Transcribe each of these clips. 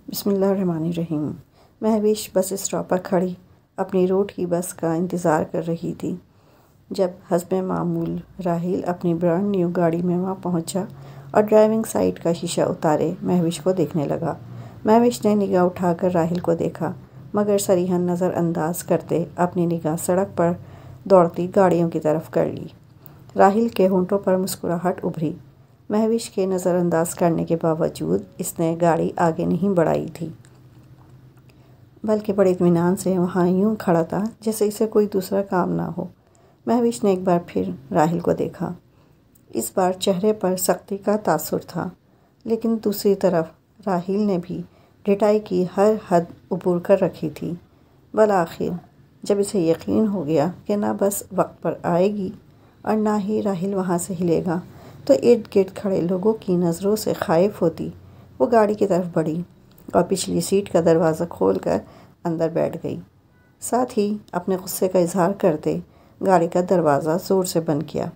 بسم اللہ الرحمن الرحیم۔ مہوش بس اسٹاپ پر کھڑی اپنی روٹ کی بس کا انتظار کر رہی تھی جب حسب معمول راحیل اپنی برانڈ نیو گاڑی میں وہاں پہنچا اور ڈرائیونگ سائٹ کا شیشہ اتارے مہوش کو دیکھنے لگا۔ مہوش نے نگاہ اٹھا کر راحیل کو دیکھا مگر صریحاً نظر انداز کرتے اپنی نگاہ سڑک پر دوڑتی گاڑیوں کی طرف کر لی۔ راحیل کے ہونٹوں پر مسکراہٹ ابھری۔ مہوش کے نظر انداز کرنے کے باوجود اس نے گاڑی آگے نہیں بڑھائی تھی بلکہ بڑے اطمینان سے وہاں یوں کھڑا تھا جیسے اسے کوئی دوسرا کام نہ ہو۔ مہوش نے ایک بار پھر راحیل کو دیکھا۔ اس بار چہرے پر سختی کا تاثر تھا لیکن دوسری طرف راحیل نے بھی ڈٹائی کی ہر حد عبور کر رکھی تھی۔ بالآخر جب اسے یقین ہو گیا کہ نہ بس وقت پر آئے گی اور نہ ہی راحیل وہاں سے ہلے گا تو ارد گرد کھڑے لوگوں کی نظروں سے خائف ہوتی وہ گاڑی کی طرف بڑھی اور پچھلی سیٹ کا دروازہ کھول کر اندر بیٹھ گئی، ساتھ ہی اپنے غصے کا اظہار کرتے گاڑی کا دروازہ زور سے بند کیا۔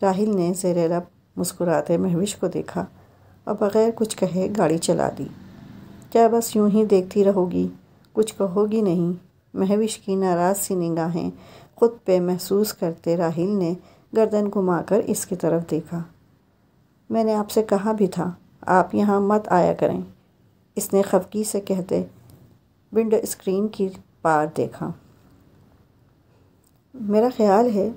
راحیل نے زیر لب مسکراتے مہوش کو دیکھا اور بغیر کچھ کہے گاڑی چلا دی۔ کیا بس یوں ہی دیکھتی رہو گی، کچھ کہو گی نہیں؟ مہوش کی ناراض سی نگاہیں خود پہ محسوس کرتے راحیل نے گردن گھما کر اس کی طرف دیکھا۔ میں نے آپ سے کہا بھی تھا آپ یہاں مت آیا کریں، اس نے خفگی سے کہتے ونڈو اسکرین کی پار دیکھا۔ میرا خیال ہے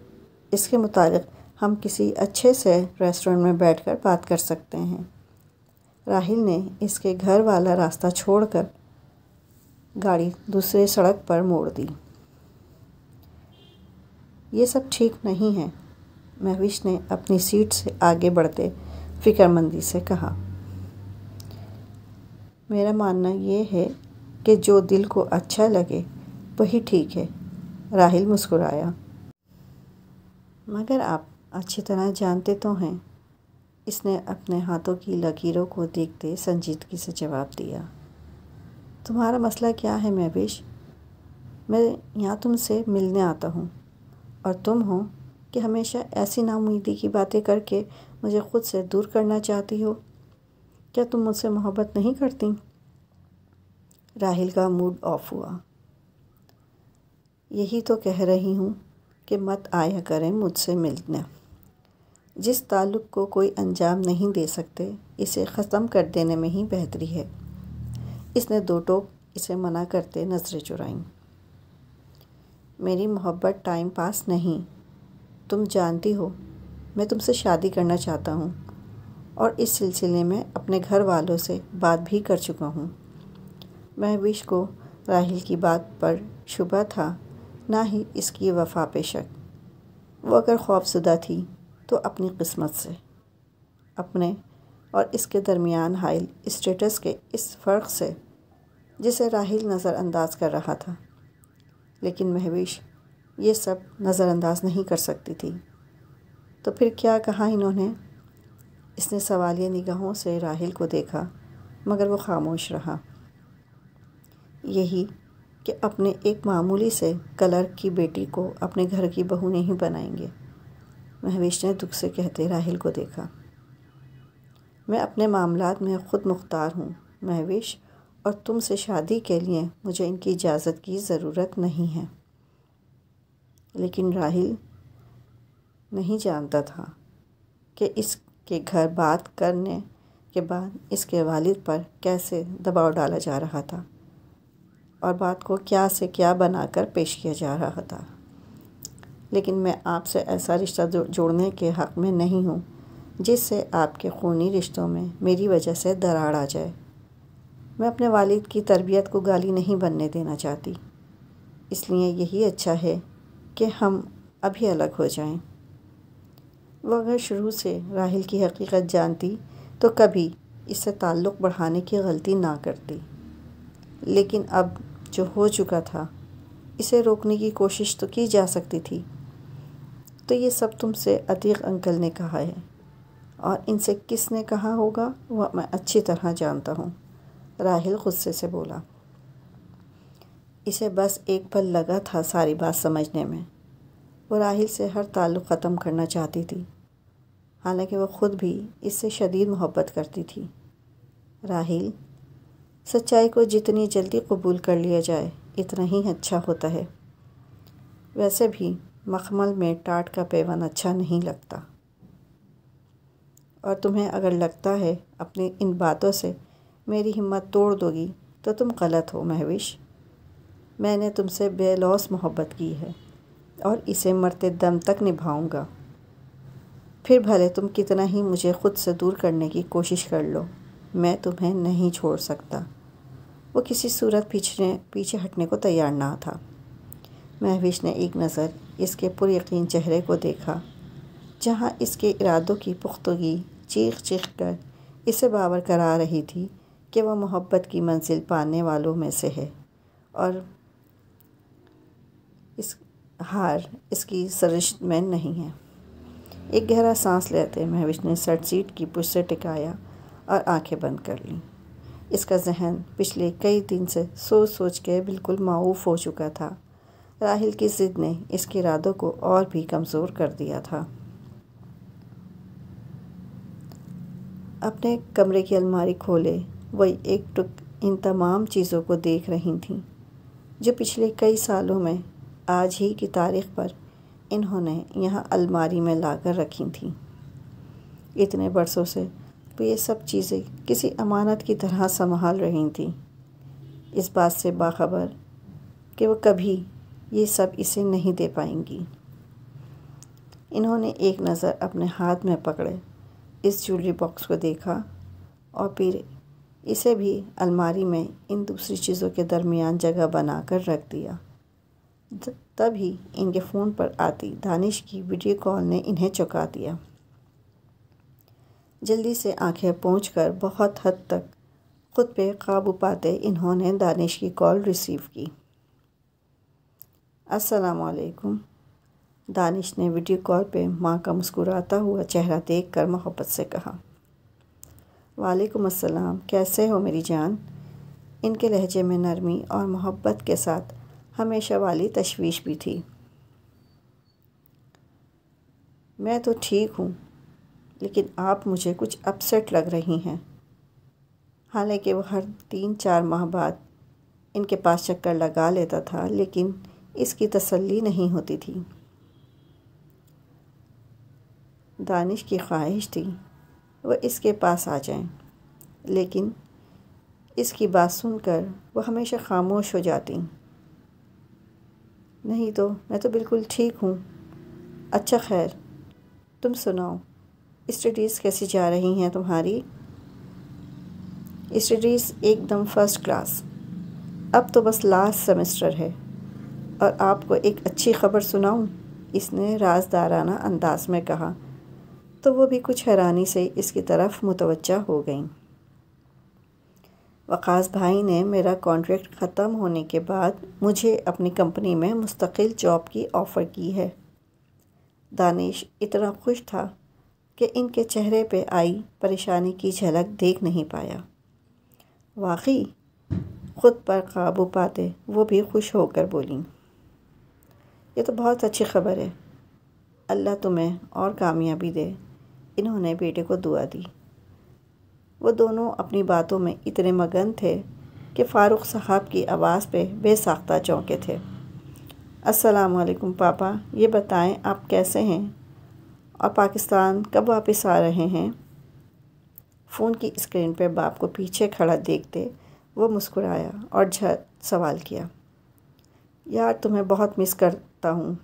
اس کے متعلق ہم کسی اچھے سے ریسٹورنٹ میں بیٹھ کر بات کر سکتے ہیں۔ راحیل نے اس کے گھر والا راستہ چھوڑ کر گاڑی دوسرے سڑک پر موڑ دی۔ یہ سب ٹھیک نہیں ہے، مہوش نے اپنی سیٹ سے آگے بڑھتے فکرمندی سے کہا۔ میرا ماننا یہ ہے کہ جو دل کو اچھا لگے وہی ٹھیک ہے، راحیل مسکرایا۔ مگر آپ اچھی طرح جانتے تو ہیں، اس نے اپنے ہاتھوں کی لکیروں کو دیکھتے سنجیدگی سے جواب دیا۔ تمہارا مسئلہ کیا ہے مہوش؟ میں یہاں تم سے ملنے آتا ہوں اور تم ہو کہ ہمیشہ ایسی ناامیدی کی باتیں کر کے مجھے خود سے دور کرنا چاہتی ہو۔ کیا تم مجھ سے محبت نہیں کرتی؟ راحیل کا موڈ آف ہوا۔ یہی تو کہہ رہی ہوں کہ مت آیا کریں مجھ سے ملنا۔ جس تعلق کو کوئی انجام نہیں دے سکتے اسے ختم کر دینے میں ہی بہتری ہے۔ اس نے دو ٹوک اسے منع کرتے نظریں چرائیں۔ میری محبت ٹائم پاس نہیں، تم جانتی ہو میں تم سے شادی کرنا چاہتا ہوں اور اس سلسلے میں اپنے گھر والوں سے بات بھی کر چکا ہوں۔ مہوش کو راحیل کی بات پر شبہ تھا نہ ہی اس کی وفا پہ شک۔ وہ اگر خوفزدہ تھی تو اپنی قسمت سے، اپنے اور اس کے درمیان حائل اسٹیٹس کے اس فرق سے جسے راحیل نظر انداز کر رہا تھا، لیکن مہوش یہ سب نظر انداز نہیں کر سکتی تھی۔ تو پھر کیا کہا انہوں نے؟ اس نے سوالیہ نگاہوں سے راحیل کو دیکھا مگر وہ خاموش رہا۔ یہی کہ اپنے ایک معمولی سے کلرک کی بیٹی کو اپنے گھر کی بہو نہیں بنائیں گے، مہوش نے دکھ سے کہتے راحیل کو دیکھا۔ میں اپنے معاملات میں خود مختار ہوں مہوش، اور تم سے شادی کے لیے مجھے ان کی اجازت کی ضرورت نہیں ہے۔ لیکن راحیل نہیں جانتا تھا کہ اس کے گھر بات کرنے کے بعد اس کے والد پر کیسے دباؤ ڈالا جا رہا تھا اور بات کو کیا سے کیا بنا کر پیش کیا جا رہا تھا۔ لیکن میں آپ سے ایسا رشتہ جوڑنے کے حق میں نہیں ہوں جس سے آپ کے خونی رشتوں میں میری وجہ سے دراڑ آ جائے۔ میں اپنے والد کی تربیت کو گالی نہیں بننے دینا چاہتی، اس لیے یہی اچھا ہے کہ ہم ابھی الگ ہو جائیں۔ وہ اگر شروع سے راحیل کی حقیقت جانتی تو کبھی اس سے تعلق بڑھانے کی غلطی نہ کرتی، لیکن اب جو ہو چکا تھا اسے روکنے کی کوشش تو کی جا سکتی تھی۔ تو یہ سب تم سے عتیق انکل نے کہا ہے، اور ان سے کس نے کہا ہوگا وہ میں اچھی طرح جانتا ہوں، راحیل غصے سے بولا۔ اسے بس ایک پل لگا تھا ساری بات سمجھنے میں۔ وہ راحیل سے ہر تعلق ختم کرنا چاہتی تھی، حالانکہ وہ خود بھی اس سے شدید محبت کرتی تھی۔ راحیل سچائی کو جتنی جلدی قبول کر لیا جائے اتنا ہی اچھا ہوتا ہے۔ ویسے بھی مخمل میں ٹاٹ کا پیوند اچھا نہیں لگتا، اور تمہیں اگر لگتا ہے اپنی ان باتوں سے میری ہمت توڑ دو گی تو تم غلط ہو مہوش۔ میں نے تم سے بے لوث محبت کی ہے اور اسے مرتے دم تک نبھاؤں گا، پھر بھلے تم کتنا ہی مجھے خود سے دور کرنے کی کوشش کر لو، میں تمہیں نہیں چھوڑ سکتا۔ وہ کسی صورت پیچھے ہٹنے کو تیار نہ تھا۔ مہوش نے ایک نظر اس کے پر یقین چہرے کو دیکھا، جہاں اس کے ارادوں کی پختگی چیخ چیخ کر اسے باور کرا رہی تھی کہ وہ محبت کی منزل پانے والوں میں سے ہے، اور اس کی سرزنش میں نہیں ہے۔ ایک گہرا سانس لیتے مہوش نے سر سیٹ کی پشت سے ٹکایا اور آنکھیں بند کر لیں۔ اس کا ذہن پچھلے کئی دن سے سوچ سوچ کے بالکل معوف ہو چکا تھا۔ راحیل کی ضد نے اس کے ارادوں کو اور بھی کمزور کر دیا تھا۔ اپنے کمرے کی الماری کھولے وہ ایک ٹک ان تمام چیزوں کو دیکھ رہی تھیں جو پچھلے کئی سالوں میں آج ہی کی تاریخ پر انہوں نے یہاں الماری میں لا کر رکھی تھیں۔ اتنے برسوں سے وہ یہ سب چیزیں کسی امانت کی طرح سنبھال رہی تھیں، اس بات سے باخبر کہ وہ کبھی یہ سب اسے نہیں دے پائیں گی۔ انہوں نے ایک نظر اپنے ہاتھ میں پکڑے اس جیولری باکس کو دیکھا اور پھر اسے بھی الماری میں ان دوسری چیزوں کے درمیان جگہ بنا کر رکھ دیا۔ تبھی ان کے فون پر آتی دانش کی ویڈیو کال نے انہیں چونکا دیا۔ جلدی سے آنکھیں پوچھ کر بہت حد تک خود پہ قابو پاتے انہوں نے دانش کی کال ریسیو کی۔ السلام علیکم، دانش نے ویڈیو کال پہ ماں کا مسکراتا ہوا چہرہ دیکھ کر محبت سے کہا۔ وعلیکم السلام، کیسے ہو میری جان؟ ان کے لہجے میں نرمی اور محبت کے ساتھ ہمیشہ والی تشویش بھی تھی۔ میں تو ٹھیک ہوں، لیکن آپ مجھے کچھ اپسیٹ لگ رہی ہیں۔ حالانکہ وہ ہر 3-4 ماہ بعد ان کے پاس چکر لگا لیتا تھا، لیکن اس کی تسلی نہیں ہوتی تھی۔ دانش کی خواہش تھی وہ اس کے پاس آ جائیں، لیکن اس کی بات سن کر وہ ہمیشہ خاموش ہو جاتی۔ نہیں تو میں تو بالکل ٹھیک ہوں۔ اچھا خیر، تم سناؤ، اسٹڈیز کیسی جا رہی ہیں تمہاری؟ اسٹڈیز ایک دم فرسٹ کلاس۔ اب تو بس لاسٹ سیمسٹر ہے، اور آپ کو ایک اچھی خبر سناؤں؟ اس نے رازدارانہ انداز میں کہا تو وہ بھی کچھ حیرانی سے اس کی طرف متوجہ ہو گئیں۔ وقاص بھائی نے میرا کانٹریکٹ ختم ہونے کے بعد مجھے اپنی کمپنی میں مستقل جاب کی آفر کی ہے۔ دانش اتنا خوش تھا کہ ان کے چہرے پہ آئی پریشانی کی جھلک دیکھ نہیں پایا۔ واقعی؟ خود پر قابو پاتے وہ بھی خوش ہو کر بولیں، یہ تو بہت اچھی خبر ہے، اللہ تمہیں اور کامیابی دے۔ انہوں نے بیٹے کو دعا دی۔ وہ دونوں اپنی باتوں میں اتنے مگن تھے کہ فاروق صاحب کی آواز پہ بے ساختہ چونکے تھے۔ السلام علیکم پاپا، یہ بتائیں آپ کیسے ہیں اور پاکستان کب واپس آ رہے ہیں؟ فون کی اسکرین پہ باپ کو پیچھے کھڑا دیکھتے وہ مسکرایا اور جھٹ سوال کیا، یار تمہیں بہت مس کرتا ہوں،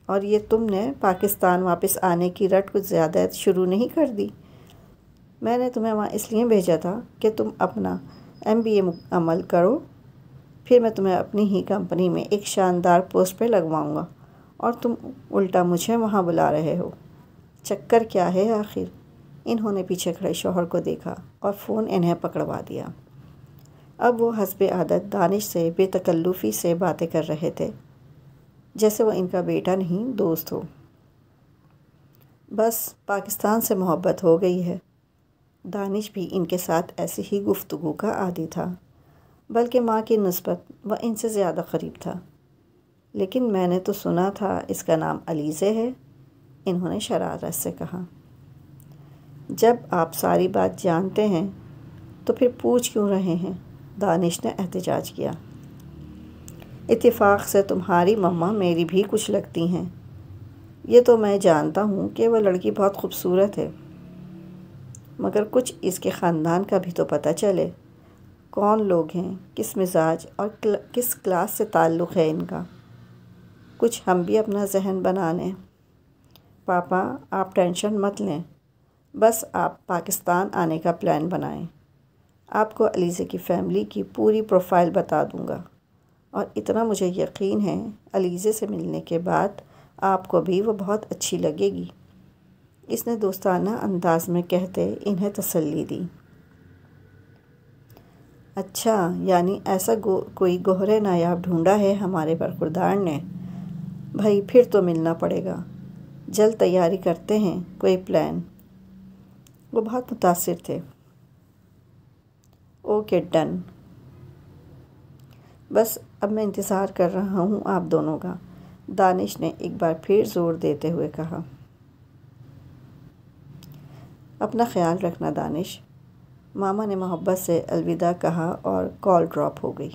اور یہ تم نے پاکستان واپس آنے کی رٹ کچھ زیادہ شروع نہیں کر دی؟ میں نے تمہیں وہاں اس لیے بھیجا تھا کہ تم اپنا MBA مکمل کرو، پھر میں تمہیں اپنی ہی کمپنی میں ایک شاندار پوسٹ پہ لگواؤں گا، اور تم الٹا مجھے وہاں بلا رہے ہو۔ چکر کیا ہے آخر؟ انہوں نے پیچھے کھڑے شوہر کو دیکھا اور فون انہیں پکڑوا دیا۔ اب وہ حسب عادت دانش سے بے تکلفی سے باتیں کر رہے تھے، جیسے وہ ان کا بیٹا نہیں دوست ہو۔ بس پاکستان سے محبت ہو گئی ہے۔ دانش بھی ان کے ساتھ ایسی ہی گفتگو کا عادی تھا، بلکہ ماں کی نسبت وہ ان سے زیادہ قریب تھا۔ لیکن میں نے تو سنا تھا اس کا نام علیزے ہے، انہوں نے شرارت سے کہا۔ جب آپ ساری بات جانتے ہیں تو پھر پوچھ کیوں رہے ہیں؟ دانش نے احتجاج کیا۔ اتفاق سے تمہاری مما میری بھی کچھ لگتی ہیں۔ یہ تو میں جانتا ہوں کہ وہ لڑکی بہت خوبصورت ہے، مگر کچھ اس کے خاندان کا بھی تو پتہ چلے۔ کون لوگ ہیں، کس مزاج اور کس کلاس سے تعلق ہے ان کا، کچھ ہم بھی اپنا ذہن بنا لیں۔ پاپا آپ ٹینشن مت لیں، بس آپ پاکستان آنے کا پلان بنائیں۔ آپ کو علیزہ کی فیملی کی پوری پروفائل بتا دوں گا، اور اتنا مجھے یقین ہے علیزہ سے ملنے کے بعد آپ کو بھی وہ بہت اچھی لگے گی۔ اس نے دوستانہ انداز میں کہتے انہیں تسلی دی۔ اچھا، یعنی ایسا کوئی گوہر نایاب ڈھونڈا ہے ہمارے برخوردار نے؟ بھائی پھر تو ملنا پڑے گا، جلد تیاری کرتے ہیں کوئی پلان۔ وہ بہت متاثر تھے۔ اوکے ڈن، بس اب میں انتظار کر رہا ہوں آپ دونوں کا، دانش نے ایک بار پھر زور دیتے ہوئے کہا۔ اپنا خیال رکھنا دانش، ماما نے محبت سے الوداع کہا اور کال ڈراپ ہو گئی۔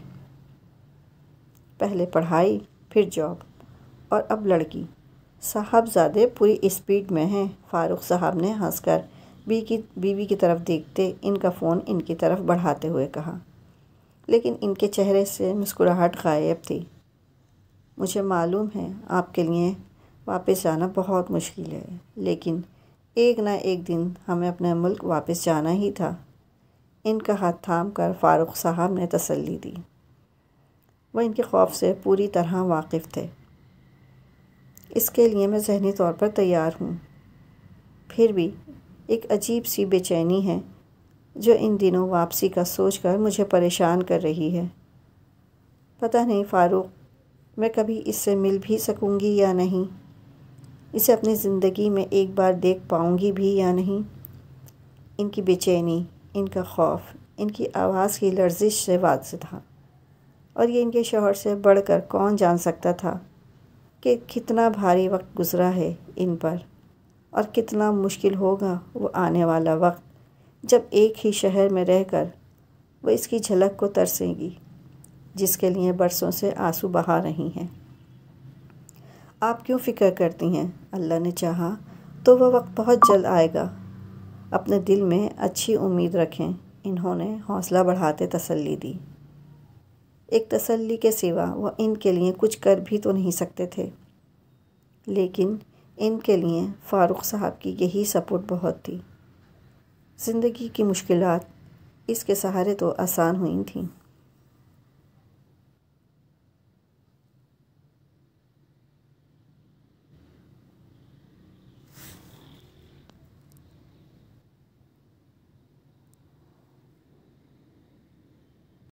پہلے پڑھائی، پھر جاب، اور اب لڑکی۔ صاحبزادے پوری اسپیڈ میں ہیں، فاروق صاحب نے ہنس کر بیوی کی طرف دیکھتے ان کا فون ان کی طرف بڑھاتے ہوئے کہا، لیکن ان کے چہرے سے مسکراہٹ غائب تھی۔ مجھے معلوم ہے آپ کے لیے واپس جانا بہت مشکل ہے، لیکن ایک نہ ایک دن ہمیں اپنے ملک واپس جانا ہی تھا۔ ان کا ہاتھ تھام کر فاروق صاحب نے تسلی دی۔ وہ ان کے خوف سے پوری طرح واقف تھے۔ اس کے لیے میں ذہنی طور پر تیار ہوں، پھر بھی ایک عجیب سی بے چینی ہے جو ان دنوں واپسی کا سوچ کر مجھے پریشان کر رہی ہے۔ پتہ نہیں فاروق میں کبھی اس سے مل بھی سکوں گی یا نہیں، اسے اپنی زندگی میں ایک بار دیکھ پاؤں گی بھی یا نہیں۔ ان کی بے چینی، ان کا خوف، ان کی آواز کی لرزش سے واضح تھا، اور یہ ان کے شوہر سے بڑھ کر کون جان سکتا تھا کہ کتنا بھاری وقت گزرا ہے ان پر، اور کتنا مشکل ہوگا وہ آنے والا وقت جب ایک ہی شہر میں رہ کر وہ اس کی جھلک کو ترسیں گی جس کے لیے برسوں سے آنسو بہا رہی ہیں۔ آپ کیوں فکر کرتی ہیں؟ اللہ نے چاہا تو وہ وقت بہت جلد آئے گا، اپنے دل میں اچھی امید رکھیں، انہوں نے حوصلہ بڑھاتے تسلی دی۔ ایک تسلی کے سوا وہ ان کے لیے کچھ کر بھی تو نہیں سکتے تھے، لیکن ان کے لیے فاروق صاحب کی یہی سپورٹ بہت تھی۔ زندگی کی مشکلات اس کے سہارے تو آسان ہوئی تھیں۔